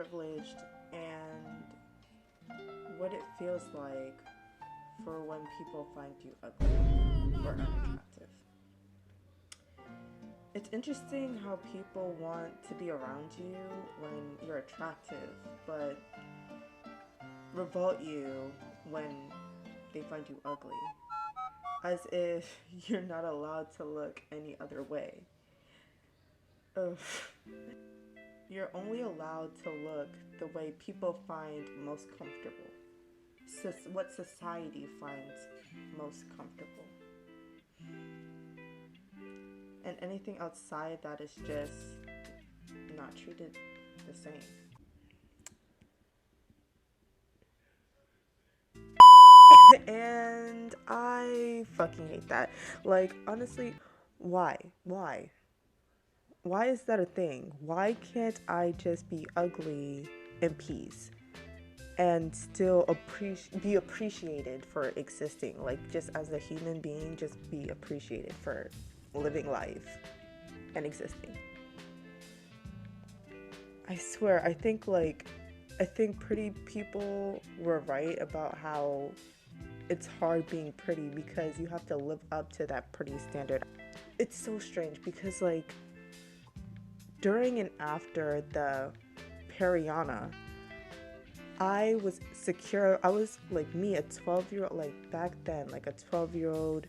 privileged and what it feels like for when people find you ugly or unattractive. It's interesting how people want to be around you when you're attractive, but revolt you when they find you ugly, as if you're not allowed to look any other way. Ugh. You're only allowed to look the way people find most comfortable. What society finds most comfortable. And anything outside that is just not treated the same. And I fucking hate that. Like, honestly, why? Why is that a thing? Why can't I just be ugly in peace and still be appreciated for existing? Like, just as a human being, just be appreciated for living life and existing. I swear, I think pretty people were right about how it's hard being pretty because you have to live up to that pretty standard. It's so strange because, like, during and after the Periana, I was secure. I was like me, a 12-year-old, like back then, like a 12-year-old,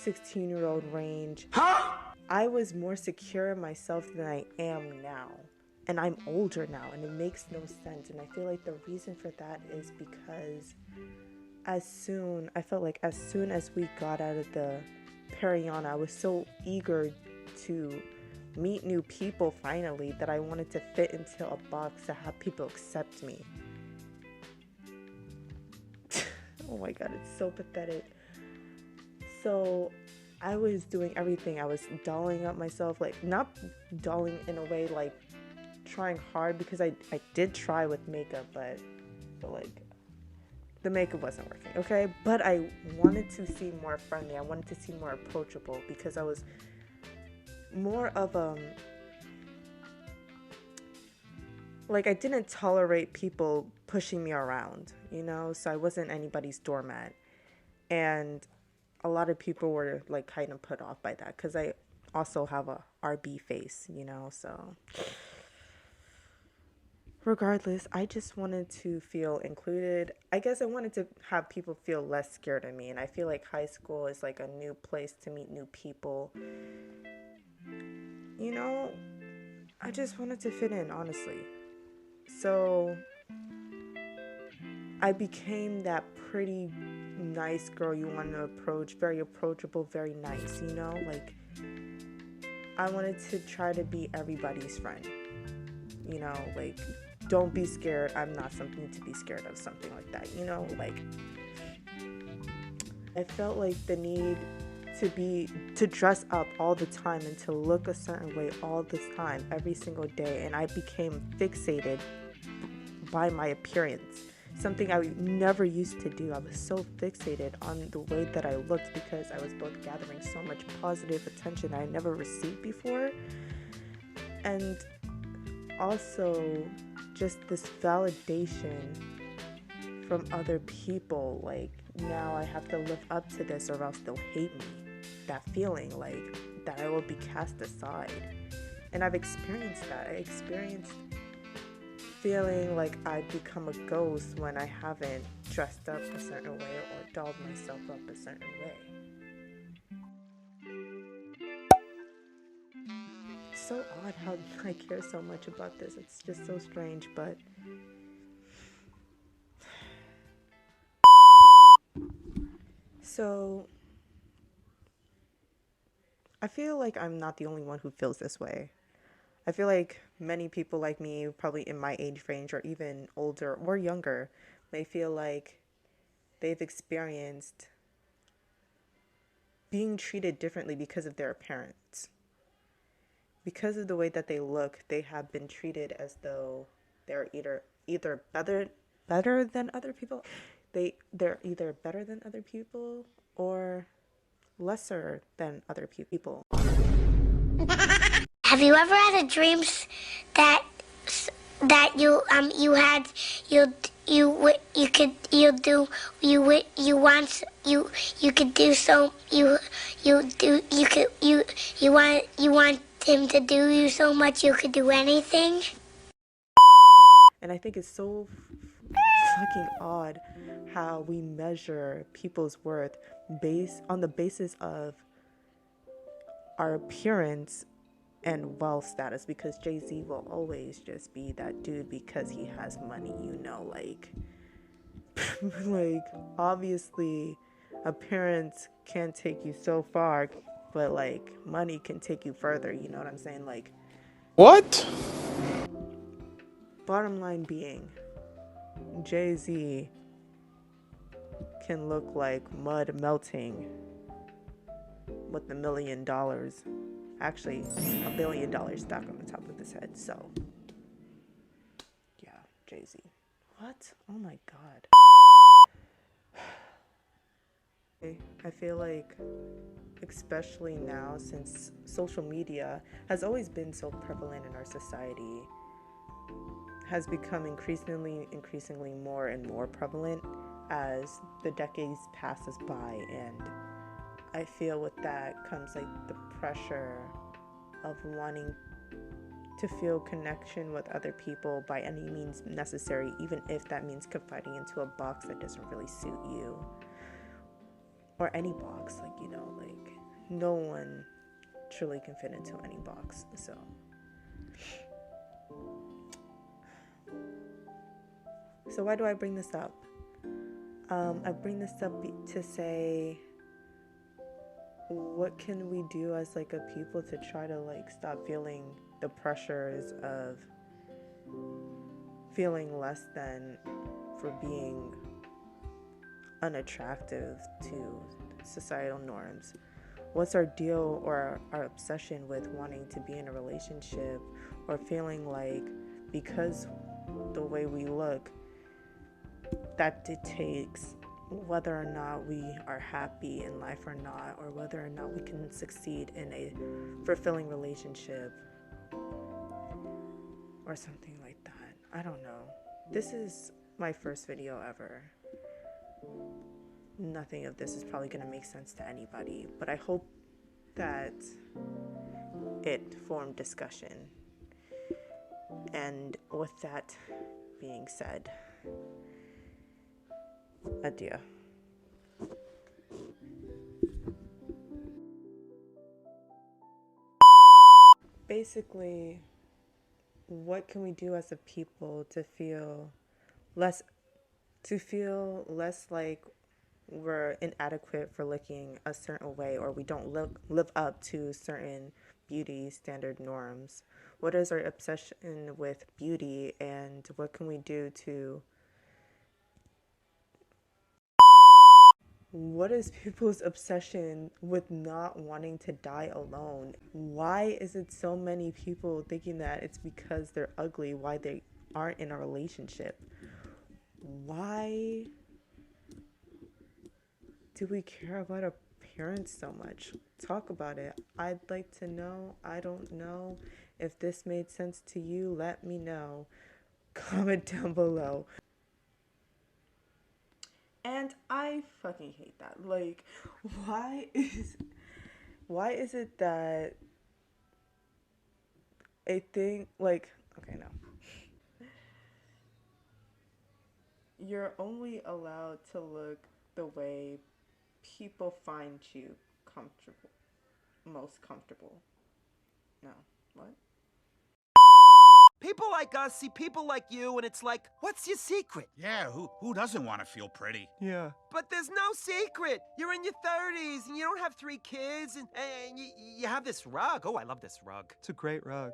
16-year-old range. Huh? I was more secure in myself than I am now. And I'm older now, and it makes no sense. And I feel like the reason for that is because I felt like as soon as we got out of the Periana, I was so eager to meet new people finally that I wanted to fit into a box to have people accept me. Oh my god, it's so pathetic. So I was doing everything. I was dolling up myself, like not dolling in a way like trying hard, because I did try with makeup, but like the makeup wasn't working, okay? But I wanted to seem more friendly. I wanted to seem more approachable because I was more of like I didn't tolerate people pushing me around, you know? So I wasn't anybody's doormat. And a lot of people were like kind of put off by that because I also have a RB face, you know? So regardless, I just wanted to feel included. I guess I wanted to have people feel less scared of me. And I feel like high school is like a new place to meet new people. You know, I just wanted to fit in, honestly. So I became that pretty nice girl you want to approach, very approachable, very nice, you know? Like, I wanted to try to be everybody's friend, you know? Like, don't be scared, I'm not something to be scared of, something like that, you know? Like, I felt like the need to dress up all the time and to look a certain way all the time, every single day, and I became fixated by my appearance, something I never used to do. I was so fixated on the way that I looked because I was both gathering so much positive attention I never received before, and also just this validation from other people. Like, now I have to live up to this or else they'll hate me. That feeling like that I will be cast aside. And I've experienced that. I experienced feeling like I'd become a ghost when I haven't dressed up a certain way or dolled myself up a certain way. It's so odd how I care so much about this. It's just so strange, but so I feel like I'm not the only one who feels this way. I feel like many people like me, probably in my age range or even older or younger, may feel like they've experienced being treated differently because of their appearance. Because of the way that they look, they have been treated as though they're either better than other people. They're either better than other people or lesser than other people. Have you ever had a dream that that you had you could you do you want you could do so you do you want him to do you so much you could do anything. And I think it's so fucking odd how we measure people's worth based on the basis of our appearance and wealth status, because Jay-Z will always just be that dude because he has money, like like obviously appearance can take you so far, but like money can take you further, you know what I'm saying? Like, What? bottom line being, Jay-Z can look like mud melting with $1 million, actually $1 billion stuck on the top of his head. So yeah, Jay-Z. What? Oh my god. I feel like, especially now, since social media has always been so prevalent in our society, has become increasingly more and more prevalent as the decades passes by. And I feel with that comes like the pressure of wanting to feel connection with other people by any means necessary, even if that means confiding into a box that doesn't really suit you. Or any box, like no one truly can fit into any box. So why do I bring this up? I bring this up to say, what can we do as like a people to try to like stop feeling the pressures of feeling less than for being unattractive to societal norms? What's our deal or our obsession with wanting to be in a relationship, or feeling like because the way we look, that dictates whether or not we are happy in life or not, or whether or not we can succeed in a fulfilling relationship or something like that? I don't know. This is my first video ever. Nothing of this is probably going to make sense to anybody, but I hope that it formed discussion. And with that being said, adieu. Basically, what can we do as a people to feel less like we're inadequate for looking a certain way, or we don't live up to certain beauty standard norms? What is our obsession with beauty, and what can we do to... What is people's obsession with not wanting to die alone? Why is it so many people thinking that it's because they're ugly why they aren't in a relationship? Why do we care about appearance so much? Talk about it. I'd like to know. I don't know. If this made sense to you, let me know. Comment down below. And I fucking hate that. Like, why is it that a thing like, okay, no. You're only allowed to look the way people find you comfortable, most comfortable. No, what? People like us see people like you, and it's like, what's your secret? Yeah, who doesn't want to feel pretty? Yeah. But there's no secret. You're in your 30s, and you don't have 3 kids, and you have this rug. Oh, I love this rug. It's a great rug.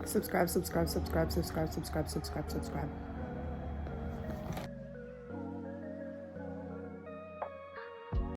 Subscribe.